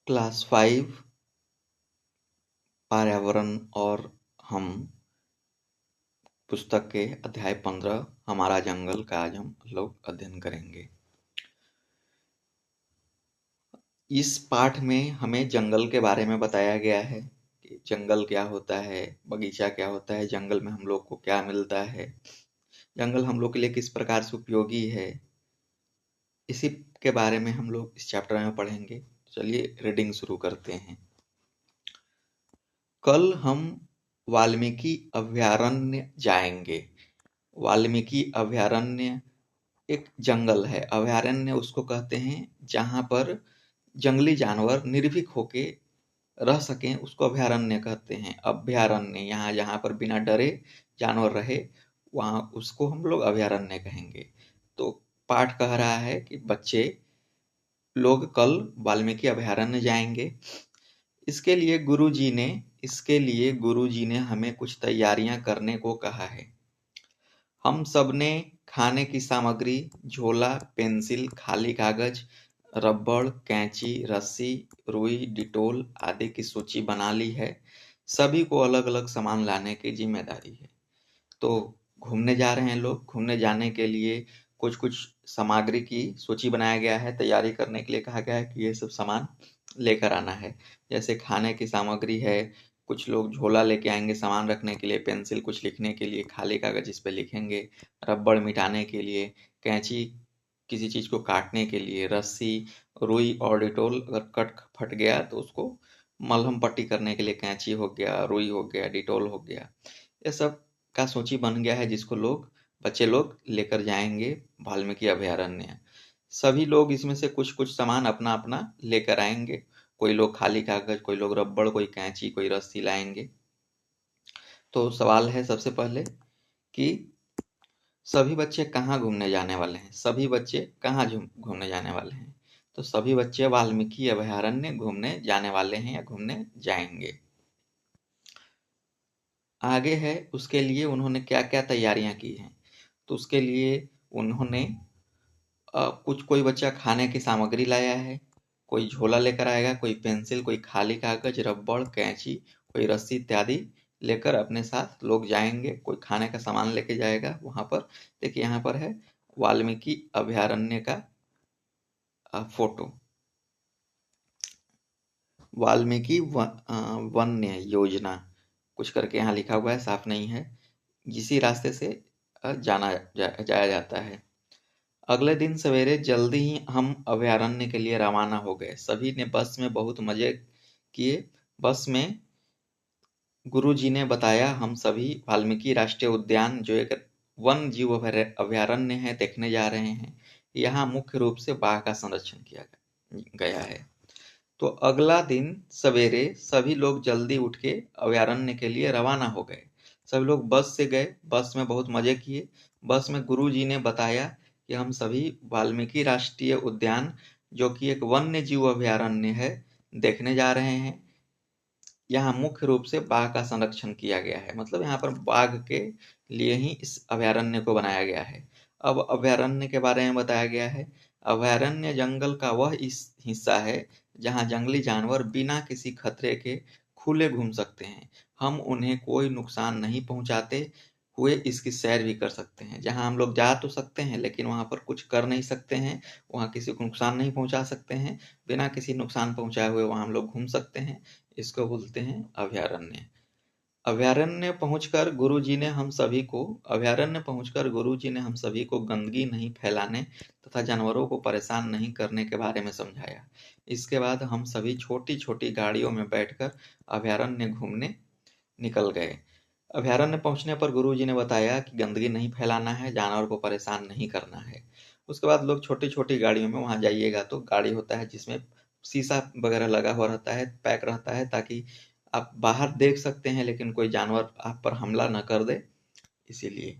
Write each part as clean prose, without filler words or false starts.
Class 5 पर्यावरण और हम पुस्तक के अध्याय 15 हमारा जंगल का आज हम लोग अध्ययन करेंगे। इस पाठ में हमें जंगल के बारे में बताया गया है कि जंगल क्या होता है, बगीचा क्या होता है, जंगल में हम लोग को क्या मिलता है, जंगल हम लोग के लिए किस प्रकार से उपयोगी है। इसी के बारे में हम लोग इस चैप्टर में पढ़ेंगे। चलिए रीडिंग शुरू करते हैं। कल हम वाल्मीकि अभयारण्य जाएंगे। वाल्मीकि अभयारण्य एक जंगल है। अभयारण्य उसको कहते हैं जहाँ पर जंगली जानवर निर्भीक होके रह सकें, उसको अभयारण्य कहते हैं। अभयारण्य यहाँ जहाँ पर बिना डरे जानवर रहे, वहाँ उसको हम लोग अभयारण्य कहेंगे। तो पाठ कह रहा है कि बच्चे लोग कल वाल्मीकि अभयारण्य जाएंगे। इसके लिए गुरुजी ने हमें कुछ तैयारियां करने को कहा है। हम सब ने खाने की सामग्री, झोला, पेंसिल, खाली कागज, रबड़, कैंची, रस्सी, रुई, डिटोल आदि की सूची बना ली है। सभी को अलग अलग सामान लाने की जिम्मेदारी है। तो घूमने जा रहे हैं लोग। घूमने जाने के लिए कुछ कुछ सामग्री की सूची बनाया गया है। तैयारी करने के लिए कहा गया है कि ये सब सामान लेकर आना है। जैसे खाने की सामग्री है, कुछ लोग झोला लेके आएंगे सामान रखने के लिए, पेंसिल कुछ लिखने के लिए, खाली कागज इस पे लिखेंगे, रबड़ मिटाने के लिए, कैंची किसी चीज को काटने के लिए, रस्सी, रुई और डिटोल अगर कट फट गया तो उसको मलहम पट्टी करने के लिए कैंची हो गया, रुई हो गया, डिटोल हो गया। ये सब का सूची बन गया है जिसको बच्चे लोग लेकर जाएंगे वाल्मीकि अभयारण्य। सभी लोग इसमें से कुछ कुछ सामान अपना अपना लेकर आएंगे। कोई लोग खाली कागज, कोई लोग रबड़, कोई कैंची, कोई रस्सी लाएंगे। तो सवाल है सबसे पहले कि सभी बच्चे कहाँ घूमने जाने वाले हैं। सभी बच्चे कहाँ घूमने जाने वाले हैं? तो सभी बच्चे वाल्मीकि अभयारण्य घूमने जाने वाले हैं या घूमने जाएंगे। आगे है उसके लिए उन्होंने क्या क्या तैयारियां की हैं। तो उसके लिए उन्होंने कोई बच्चा खाने की सामग्री लाया है, कोई झोला लेकर आएगा, कोई पेंसिल, कोई खाली कागज, रबड़, कैंची, कोई रस्सी इत्यादि लेकर अपने साथ लोग जाएंगे। कोई खाने का सामान लेके जाएगा। वहां पर देखिए, यहाँ पर है वाल्मीकि अभयारण्य का फोटो। वाल्मीकि वन्य योजना कुछ करके यहाँ लिखा हुआ है, साफ नहीं है। इसी रास्ते से जाया जाता है। अगले दिन सवेरे जल्दी ही हम अभयारण्य के लिए रवाना हो गए। सभी ने बस में बहुत मजे किए। बस में गुरुजी ने बताया हम सभी वाल्मीकि राष्ट्रीय उद्यान, जो एक वन जीव अभयारण्य है, देखने जा रहे हैं। यहाँ मुख्य रूप से बाघ का संरक्षण किया गया है। तो अगला दिन सवेरे सभी लोग जल्दी उठ के अभयारण्य के लिए रवाना हो गए। सभी लोग बस से गए। बस में बहुत मजे किए। बस में गुरुजी ने बताया कि हम सभी वाल्मीकि राष्ट्रीय उद्यान, जो कि एक वन्य जीव अभयारण्य है, देखने जा रहे हैं। यहाँ मुख्य रूप से बाघ का संरक्षण किया गया है। मतलब यहाँ पर बाघ के लिए ही इस अभयारण्य को बनाया गया है। अब अभयारण्य के बारे में बताया गया है। अभयारण्य जंगल का वह इस हिस्सा है जहाँ जंगली जानवर बिना किसी खतरे के खुले घूम सकते हैं। हम उन्हें कोई नुकसान नहीं पहुंचाते हुए इसकी सैर भी कर सकते हैं। जहाँ हम लोग जा तो सकते हैं लेकिन वहां पर कुछ कर नहीं सकते हैं, वहां किसी को नुकसान नहीं पहुंचा सकते हैं। बिना किसी नुकसान पहुंचाए हुए वहां हम लोग घूम सकते हैं। इसको बोलते हैं अभयारण्य। अभयारण्य पहुंचकर गुरुजी ने हम सभी को गंदगी नहीं फैलाने तथा जानवरों को परेशान नहीं करने के बारे में समझाया। इसके बाद हम सभी छोटी छोटी गाड़ियों में बैठकर अभयारण्य घूमने निकल गए। अभयारण्य पहुंचने पर गुरुजी ने बताया कि गंदगी नहीं फैलाना है, जानवर को परेशान नहीं करना है। उसके बाद लोग छोटी छोटी गाड़ियों में, वहां जाइएगा तो गाड़ी होता है जिसमें शीशा वगैरह लगा हुआ रहता है, पैक रहता है, ताकि आप बाहर देख सकते हैं लेकिन कोई जानवर आप पर हमला न कर दे, इसीलिए।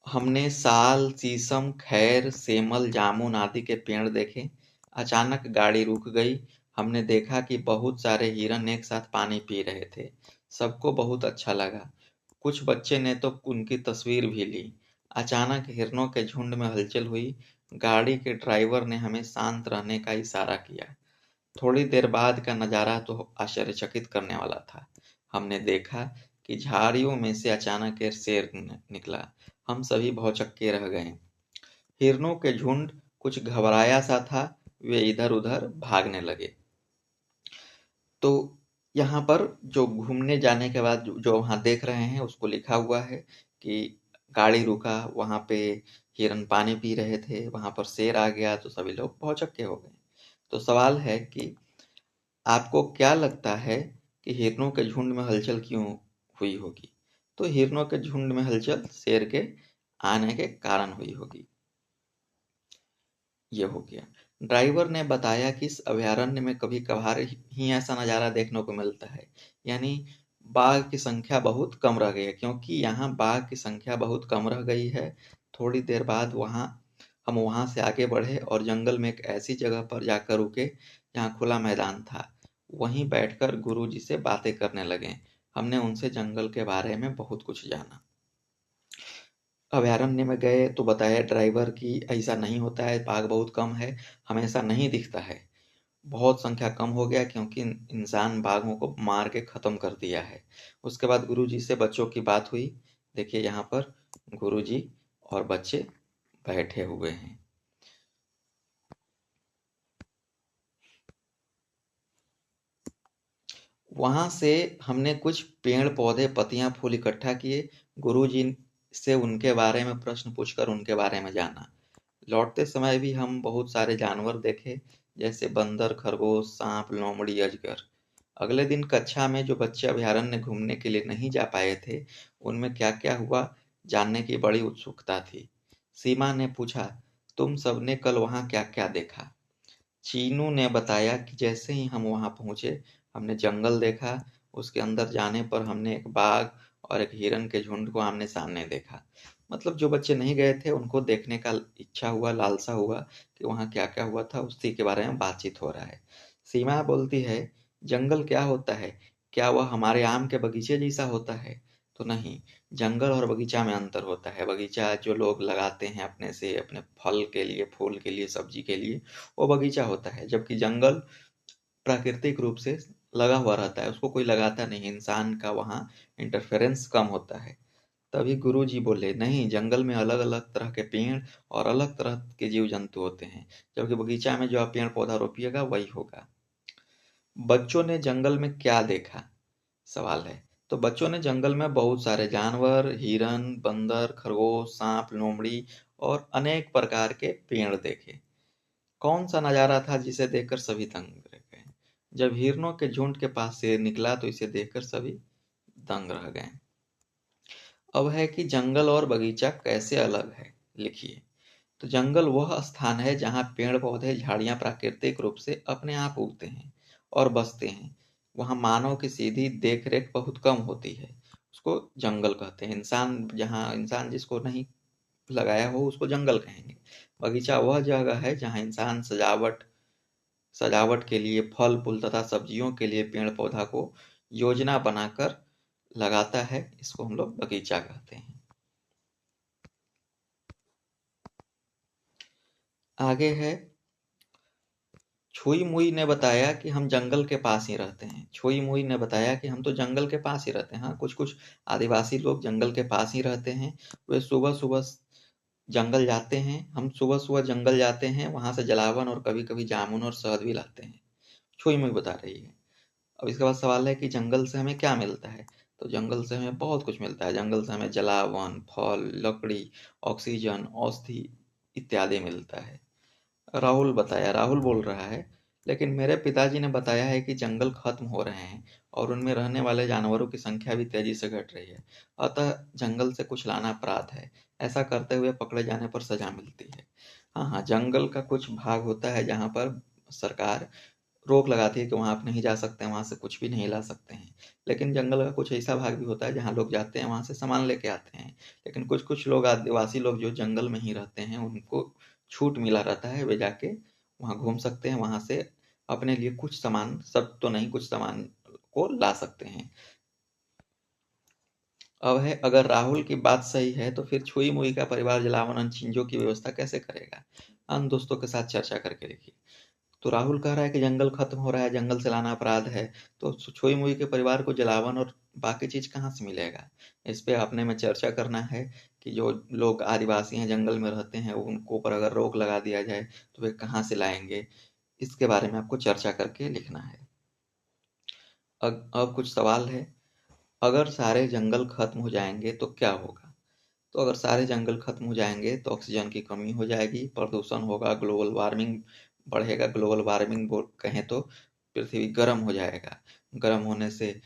हमने साल, शीशम, खैर, सेमल, जामुन आदि के पेड़ देखे। अचानक गाड़ी रुक गई। हमने देखा कि बहुत सारे हिरन एक साथ पानी पी रहे थे। सबको बहुत अच्छा लगा। कुछ बच्चे ने तो उनकी तस्वीर भी ली। अचानक हिरनों के झुंड में हलचल हुई। गाड़ी के ड्राइवर ने हमें शांत रहने का इशारा किया। थोड़ी देर बाद का नजारा तो आश्चर्यचकित करने वाला था। हमने देखा कि झाड़ियों में से अचानक एक शेर निकला। हम सभी भौचक्के रह गए। हिरणों के झुंड कुछ घबराया सा था, वे इधर उधर भागने लगे। तो यहाँ पर जो घूमने जाने के बाद जो वहाँ देख रहे हैं उसको लिखा हुआ है कि गाड़ी रुका, वहाँ पे हिरन पानी पी रहे थे, वहाँ पर शेर आ गया तो सभी लोग भौचक्के हो गए। तो सवाल है कि आपको क्या लगता है कि हिरणों के झुंड में हलचल क्यों हुई होगी? तो हिरणों के झुंड में हलचल शेर के आने के कारण हुई होगी। ये हो गया। ड्राइवर ने बताया कि इस अभयारण्य में कभी कभार ही ऐसा नज़ारा देखने को मिलता है, यानी बाघ की संख्या बहुत कम रह गई है। क्योंकि यहाँ बाघ की संख्या बहुत कम रह गई है, थोड़ी देर बाद हम वहाँ से आगे बढ़े और जंगल में एक ऐसी जगह पर जाकर रुके जहाँ खुला मैदान था। वहीं बैठकर गुरुजी से बातें करने लगे। हमने उनसे जंगल के बारे में बहुत कुछ जाना। अभयारण्य में गए तो बताया ड्राइवर कि ऐसा नहीं होता है, बाघ बहुत कम है, हमेशा नहीं दिखता है, बहुत संख्या कम हो गया क्योंकि इंसान बाघों को मार के खत्म कर दिया है। उसके बाद गुरुजी से बच्चों की बात हुई। देखिए यहाँ पर गुरुजी और बच्चे बैठे हुए हैं। वहां से हमने कुछ पेड़ पौधे पत्तियां फूल इकट्ठा किए। गुरुजी से उनके बारे में प्रश्न पूछकर उनके बारे में जाना। लौटते समय भी हम बहुत सारे जानवर देखे, जैसे बंदर, खरगोश, सांप, लोमड़ी, अजगर। अगले दिन कक्षा में जो बच्चे अभयारण्य घूमने के लिए नहीं जा पाए थे, उनमें क्या क्या हुआ जानने की बड़ी उत्सुकता थी। सीमा ने पूछा, तुम सबने कल वहां क्या क्या देखा? चीनू ने बताया कि जैसे ही हम वहां पहुंचे, हमने जंगल देखा। उसके अंदर जाने पर हमने एक बाघ और एक हिरन के झुंड को आमने सामने देखा। मतलब जो बच्चे नहीं गए थे उनको देखने का इच्छा हुआ, लालसा हुआ कि वहां क्या क्या हुआ था, उसी के बारे में बातचीत हो रहा है। सीमा बोलती है, जंगल क्या होता है? क्या वह हमारे आम के बगीचे जैसा होता है? तो नहीं, जंगल और बगीचा में अंतर होता है। बगीचा जो लोग लगाते हैं अपने से, अपने फल के लिए, फूल के लिए, सब्जी के लिए, वो बगीचा होता है। जबकि जंगल प्राकृतिक रूप से लगा हुआ रहता है, उसको कोई लगाता नहीं, इंसान का वहाँ इंटरफेरेंस कम होता है। तभी गुरु जी बोले, नहीं, जंगल में अलग अलग तरह के पेड़ और अलग तरह के जीव जंतु होते हैं, जबकि बगीचा में जो आप पेड़ पौधा रोपिएगा वही होगा। बच्चों ने जंगल में क्या देखा? सवाल है। तो बच्चों ने जंगल में बहुत सारे जानवर, हिरन, बंदर, खरगोश, सांप, लोमड़ी और अनेक प्रकार के पेड़ देखे। कौन सा नजारा था जिसे देखकर सभी दंग रह गए? जब हिरणों के झुंड के पास शेर निकला तो इसे देखकर सभी दंग रह गए। अब है कि जंगल और बगीचा कैसे अलग है, लिखिए। तो जंगल वह स्थान है जहाँ पेड़ पौधे झाड़ियाँ प्राकृतिक रूप से अपने आप उगते हैं और बसते हैं। वहाँ मानव की सीधी देख रेख बहुत कम होती है, उसको जंगल कहते हैं। इंसान जिसको नहीं लगाया हो उसको जंगल कहेंगे। बगीचा वह जगह है जहाँ इंसान सजावट के लिए फल फूल तथा सब्जियों के लिए पेड़ पौधा को योजना बनाकर लगाता है, इसको हम लोग बगीचा कहते हैं। आगे है, छुई मुई ने बताया कि हम जंगल के पास ही रहते हैं। छुई मुई ने बताया कि हम तो जंगल के पास ही रहते हैं। हाँ, कुछ कुछ आदिवासी लोग जंगल के पास ही रहते हैं। वे सुबह सुबह जंगल जाते हैं, हम सुबह सुबह जंगल जाते हैं, वहां से जलावन और कभी कभी जामुन और शहद भी लाते हैं। छुई मुई बता रही है। अब इसके बाद सवाल है कि जंगल से हमें क्या मिलता है? तो जंगल से हमें बहुत कुछ मिलता है। जंगल से हमें जलावन, फल, लकड़ी, ऑक्सीजन, औषधि इत्यादि मिलता है। राहुल बोल रहा है, लेकिन मेरे पिताजी ने बताया है कि जंगल खत्म हो रहे हैं और उनमें रहने वाले जानवरों की संख्या भी तेजी से घट रही है। अतः जंगल से कुछ लाना अपराध है। ऐसा करते हुए पकड़े जाने पर सजा मिलती है। हाँ हाँ, जंगल का कुछ भाग होता है जहाँ पर सरकार रोक लगाती है कि वहाँ आप नहीं जा सकते हैं, वहाँ से कुछ भी नहीं ला सकते हैं। लेकिन जंगल का कुछ ऐसा भाग भी होता है जहाँ लोग जाते हैं, वहाँ से सामान लेके आते हैं। लेकिन कुछ कुछ लोग, आदिवासी लोग जो जंगल में ही रहते हैं, उनको छूट मिला रहता है, वे जाके वहाँ घूम सकते हैं, वहाँ से अपने लिए कुछ सामान, सब तो नहीं, कुछ सामान को ला सकते हैं। अब है, अगर राहुल की बात सही है तो फिर छुई मुई का परिवार जलावन और छींजों की व्यवस्था कैसे करेगा? अन्य दोस्तों के साथ चर्चा करके लिखिए। तो राहुल कह रहा है कि जंगल खत्म हो रहा है, जंगल जलाना अपराध है, तो छोई मुई के परिवार को जलावन और बाकी चीज कहाँ से मिलेगा? इस पे अपने में चर्चा करना है कि जो लोग आदिवासी हैं, जंगल में रहते हैं, उनको ऊपर अगर रोक लगा दिया जाए तो वे कहाँ से लाएंगे, इसके बारे में आपको चर्चा करके लिखना है। अब कुछ सवाल है। अगर सारे जंगल खत्म हो जाएंगे तो क्या होगा? तो अगर सारे जंगल खत्म हो जाएंगे तो ऑक्सीजन की कमी हो जाएगी, प्रदूषण होगा, ग्लोबल वार्मिंग बढ़ेगा। ग्लोबल वार्मिंग कहें तो पृथ्वी गर्म हो जाएगा। गर्म होने से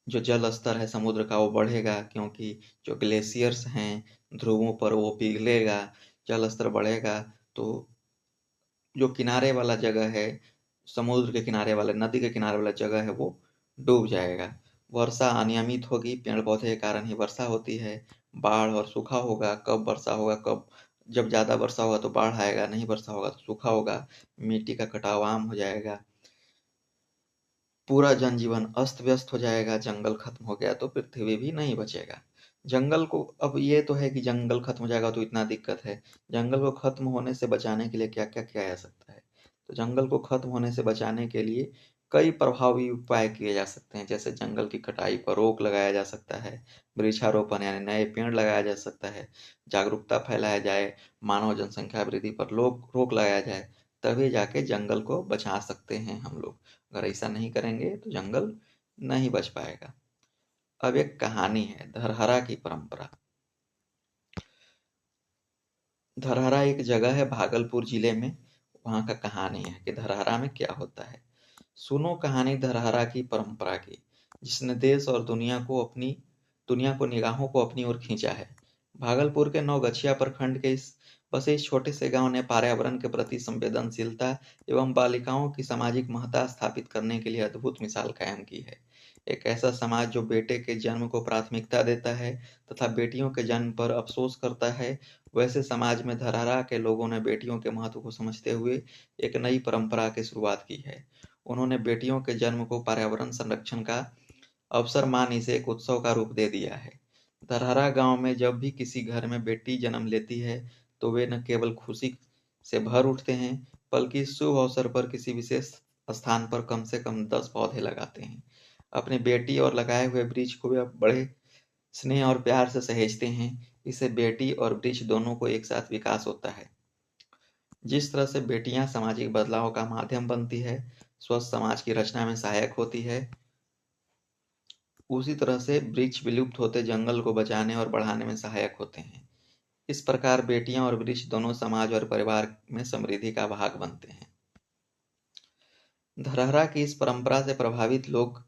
जो जल स्तर है समुद्र का वो बढ़ेगा, क्योंकि जो ग्लेशियर्स हैं ध्रुवों पर वो पिघलेगा, जल स्तर बढ़ेगा तो जो किनारे वाला जगह है, समुद्र के किनारे वाले, नदी के किनारे वाला जगह है, वो डूब जाएगा। वर्षा अनियमित होगी, पेड़ पौधे के कारण ही वर्षा होती है। बाढ़ और सूखा होगा, कब वर्षा होगा, कब, जब ज्यादा वर्षा होगा तो बाढ़ आएगा, नहीं वर्षा होगा तो सूखा होगा। मिट्टी का कटाव आम हो जाएगा, पूरा जनजीवन अस्त व्यस्त हो जाएगा। जंगल खत्म हो गया तो पृथ्वी भी नहीं बचेगा। जंगल को, अब ये तो है कि जंगल खत्म हो जाएगा तो इतना दिक्कत है, जंगल को खत्म होने से बचाने के लिए क्या क्या किया जा सकता है? तो जंगल को खत्म होने से बचाने के लिए कई प्रभावी उपाय किए जा सकते हैं, जैसे जंगल की कटाई पर रोक लगाया जा सकता है, वृक्षारोपण यानी नए पेड़ लगाया जा सकता है, जागरूकता फैलाया जाए, मानव जनसंख्या वृद्धि पर लोग रोक लगाया जाए, तभी जाके जंगल को बचा सकते हैं हम लोग। अगर ऐसा नहीं करेंगे तो जंगल नहीं बच पाएगा। अब एक कहानी है, धरहरा की परंपरा। धरहरा एक जगह है भागलपुर जिले में, वहां का कहानी है कि धरहरा में क्या होता है। सुनो कहानी धरहरा की परंपरा की, जिसने देश और दुनिया को निगाहों को अपनी ओर खींचा है। भागलपुर के नवगछिया प्रखंड के बसे इस छोटे से गांव ने पर्यावरण के प्रति संवेदनशीलता एवं बालिकाओं की सामाजिक महत्ता स्थापित करने के लिए अद्भुत मिसाल कायम की है। एक ऐसा समाज जो बेटे के जन्म को प्राथमिकता देता है तथा बेटियों के जन्म पर अफसोस करता है, वैसे समाज में धरहरा के लोगों ने बेटियों के महत्व को समझते हुए एक नई परंपरा की शुरुआत की है। उन्होंने बेटियों के जन्म को पर्यावरण संरक्षण का अवसर मान इसे एक उत्सव का रूप दे दिया है। धरहरा गांव में जब भी किसी घर में बेटी जन्म लेती है तो वे न केवल खुशी से भर उठते हैं, बल्कि शुभ अवसर पर किसी विशेष स्थान पर कम से कम 10 पौधे लगाते हैं। अपनी बेटी और लगाए हुए वृक्ष को वे बड़े स्नेह और प्यार से सहेजते हैं। इससे बेटी और वृक्ष दोनों को एक साथ विकास होता है। जिस तरह से बेटियां सामाजिक बदलाव का माध्यम बनती है, स्वस्थ समाज की रचना में सहायक होती है, उसी तरह से वृक्ष विलुप्त होते जंगल को बचाने और बढ़ाने में सहायक होते हैं। इस प्रकार बेटियां और वृक्ष दोनों समाज और परिवार में समृद्धि का भाग बनते हैं। धरहरा की इस परंपरा से प्रभावित लोग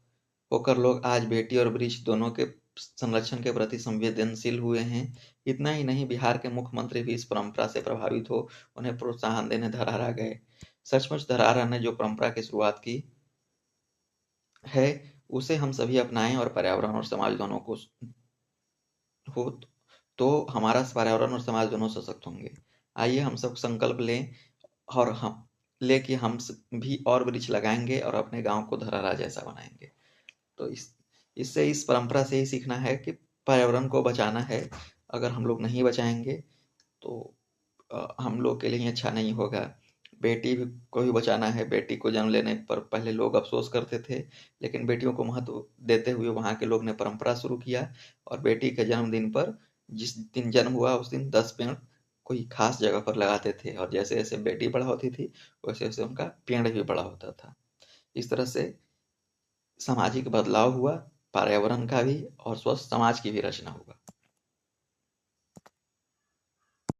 आज बेटी और वृक्ष दोनों के संरक्षण के प्रति संवेदनशील हुए हैं। इतना ही नहीं, बिहार के मुख्यमंत्री भी इस परंपरा से प्रभावित हो उन्हें प्रोत्साहन देने धरहरा गए। सचमुच धरहरा ने जो परंपरा की शुरुआत की है, उसे हम सभी अपनाएं और पर्यावरण और समाज दोनों को हो तो हमारा पर्यावरण और समाज दोनों सशक्त होंगे। आइए हम सब संकल्प लें और हम कि हम भी और वृक्ष लगाएंगे और अपने गांव को धरहरा जैसा बनाएंगे। तो इस परंपरा से ही सीखना है कि पर्यावरण को बचाना है। अगर हम लोग नहीं बचाएंगे तो हम लोग के लिए अच्छा नहीं होगा। बेटी को भी बचाना है। बेटी को जन्म लेने पर पहले लोग अफसोस करते थे, लेकिन बेटियों को महत्व देते हुए वहाँ के लोग ने परंपरा शुरू किया और बेटी के जन्मदिन पर, जिस दिन जन्म हुआ उस दिन 10 पेड़ कोई खास जगह पर लगाते थे, और जैसे जैसे बेटी बड़ा होती थी वैसे वैसे उनका पेड़ भी बड़ा होता था। इस तरह से सामाजिक बदलाव हुआ, पर्यावरण का भी और स्वस्थ समाज की भी रचना हुआ।